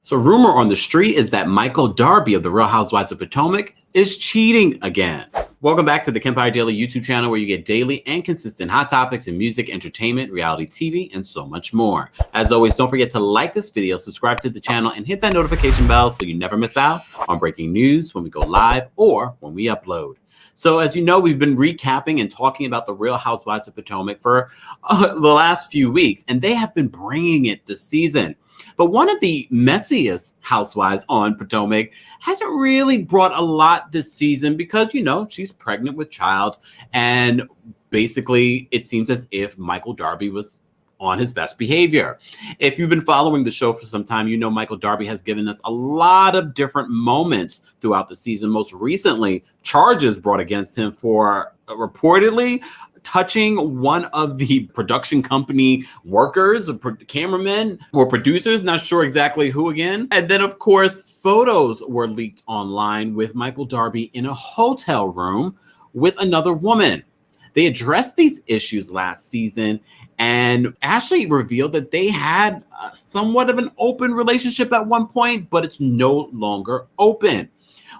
So rumor on the street is that Michael Darby of the Real Housewives of Potomac is cheating again. Welcome back to the Kempire Daily YouTube channel, where you get daily and consistent hot topics in music, entertainment, reality TV, and so much more. As always, don't forget to like this video, subscribe to the channel, and hit that notification bell so you never miss out on breaking news when we go live or when we upload. So as you know, we've been recapping and talking about the Real Housewives of Potomac for the last few weeks, and they have been bringing it this season. But one of the messiest housewives on Potomac hasn't really brought a lot this season because, you know, she's pregnant with child. And basically, it seems as if Michael Darby was on his best behavior. If you've been following the show for some time, you know Michael Darby has given us a lot of different moments throughout the season. Most recently, charges brought against him for reportedly touching one of the production company workers, cameramen or producers, not sure exactly who again. And then, of course, photos were leaked online with Michael Darby in a hotel room with another woman. They addressed these issues last season, and Ashley revealed that they had somewhat of an open relationship at one point, but it's no longer open.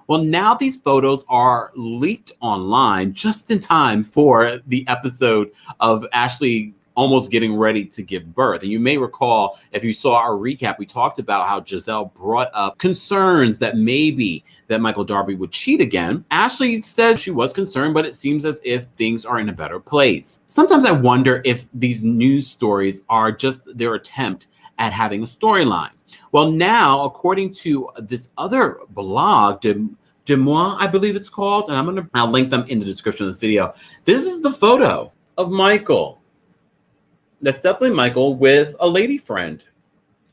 Well, now these photos are leaked online just in time for the episode of Ashley almost getting ready to give birth. And you may recall, if you saw our recap, we talked about how Giselle brought up concerns that maybe that Michael Darby would cheat again. Ashley says she was concerned, but it seems as if things are in a better place. Sometimes I wonder if these news stories are just their attempt at having a storyline. Well, now, according to this other blog, De Moi, I believe it's called, and I'll link them in the description of this video. This is the photo of Michael. That's definitely Michael with a lady friend.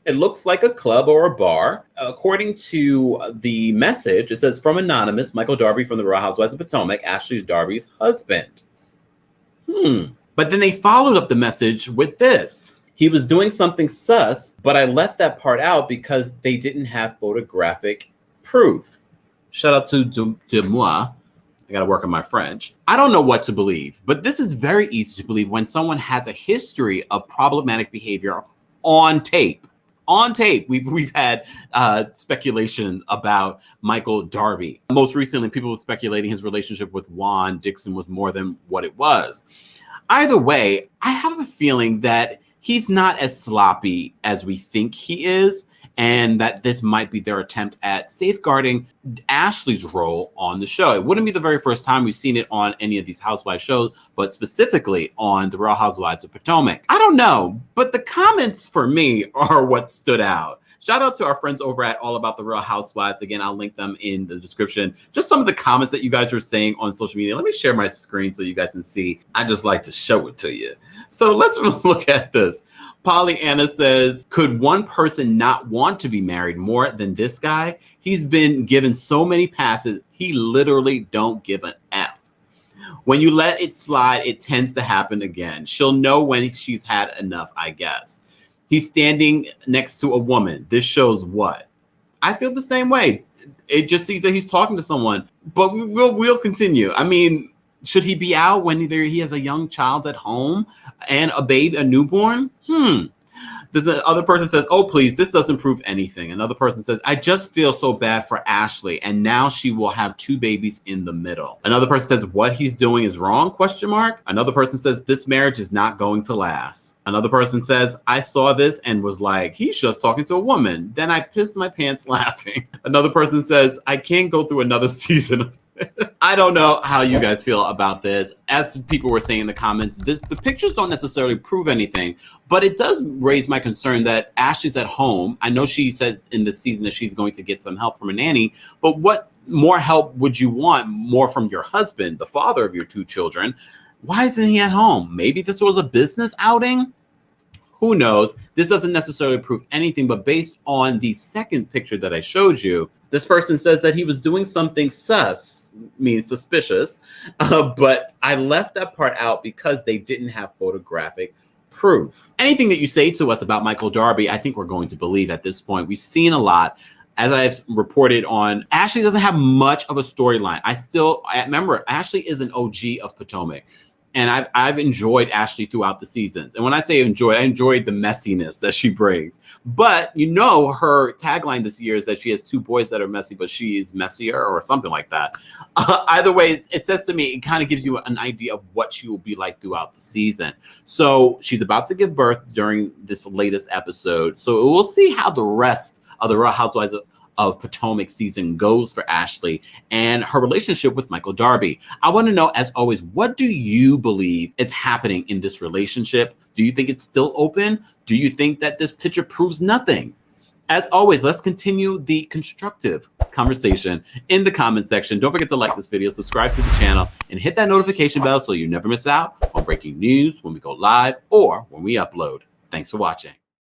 It looks like a club or a bar. According to the message, it says, from Anonymous, Michael Darby from the Real Housewives of Potomac, Ashley Darby's husband. But then they followed up the message with this. He was doing something sus, but I left that part out because they didn't have photographic proof. Shout out to De Moi. I got to work on my French. I don't know what to believe, but this is very easy to believe when someone has a history of problematic behavior on tape. On tape, we've had speculation about Michael Darby. Most recently, people were speculating his relationship with Juan Dixon was more than what it was. Either way, I have a feeling that he's not as sloppy as we think he is, and that this might be their attempt at safeguarding Ashley's role on the show. It wouldn't be the very first time we've seen it on any of these housewives shows, but specifically on the Real Housewives of Potomac. I don't know, but the comments for me are what stood out. Shout out to our friends over at All About the Real Housewives. Again, I'll link them in the description. Just some of the comments that you guys were saying on social media. Let me share my screen so you guys can see. I just like to show it to you. So let's look at this. Pollyanna says, could one person not want to be married more than this guy? He's been given so many passes, he literally don't give an F. When you let it slide, it tends to happen again. She'll know when she's had enough, I guess. He's standing next to a woman. This shows what? I feel the same way. It just seems that he's talking to someone, but we'll continue. I mean, should he be out when he has a young child at home and a baby, a newborn? The other person says, oh, please, this doesn't prove anything. Another person says, I just feel so bad for Ashley, and now she will have two babies in the middle. Another person says, what he's doing is wrong, question mark. Another person says, this marriage is not going to last. Another person says, I saw this and was like, he's just talking to a woman. Then I pissed my pants laughing. Another person says, I can't go through another season of I don't know how you guys feel about this. As people were saying in the comments, the pictures don't necessarily prove anything, but it does raise my concern that Ashley's at home. I know she says in this season that she's going to get some help from a nanny, but what more help would you want more from your husband, the father of your two children? Why isn't he at home? Maybe this was a business outing? Who knows? This doesn't necessarily prove anything, but based on the second picture that I showed you, this person says that he was doing something sus, means suspicious, but I left that part out because they didn't have photographic proof. Anything that you say to us about Michael Darby, I think we're going to believe at this point. We've seen a lot. As I've reported on, Ashley doesn't have much of a storyline. I remember Ashley is an OG of Potomac. And I've enjoyed Ashley throughout the seasons. And when I say enjoyed, I enjoyed the messiness that she brings. But you know, her tagline this year is that she has 2 boys that are messy, but she is messier or something like that. Either way, it says to me, it kind of gives you an idea of what she will be like throughout the season. So she's about to give birth during this latest episode. So we'll see how the rest of the Real Housewives of Potomac season goes for Ashley and her relationship with Michael Darby. I want to know, as always, what do you believe is happening in this relationship? Do you think it's still open? Do you think that this picture proves nothing? As always, let's continue the constructive conversation in the comment section. Don't forget to like this video, subscribe to the channel, and hit that notification bell so you never miss out on breaking news when we go live or when we upload. Thanks for watching.